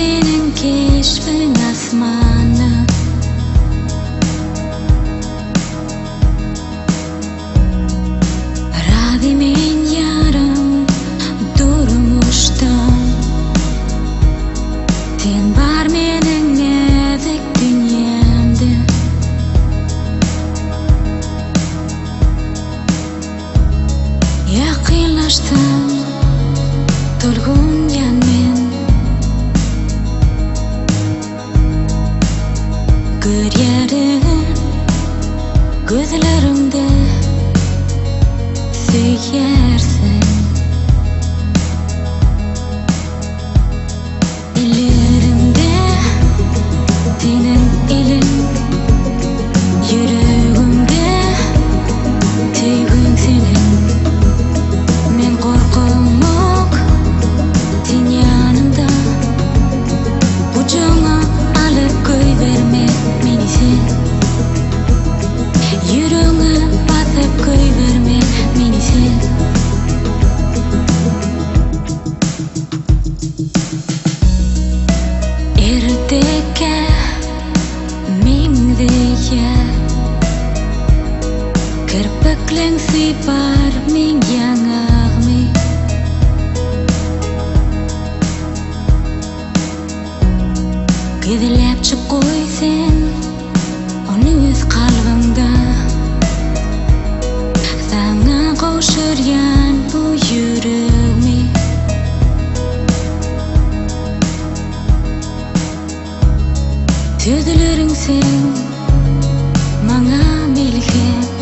senin keşfin asmanı. Ravi men yarım durmuştum. Sen var mening nezik dünyamda. Yaqinlashdim to'lg'ungan men. Ko'ryarim ko'zlarimda suyarsan. Ellerimda senin elin, yuragimda tuyg'ung senin. Men qo'rqmoq sen yanimda, ucuma olib qo'yverma meni sen. Yuragimga bosib qo'yverma meni sen. Ertaga mengdeya kirpikling sipar men yangag'mi. Gidilabchi qo'ysin uni o'z qalbimda. Sana qo'shirgan bu yuragimni so'zlaring sen manga melham.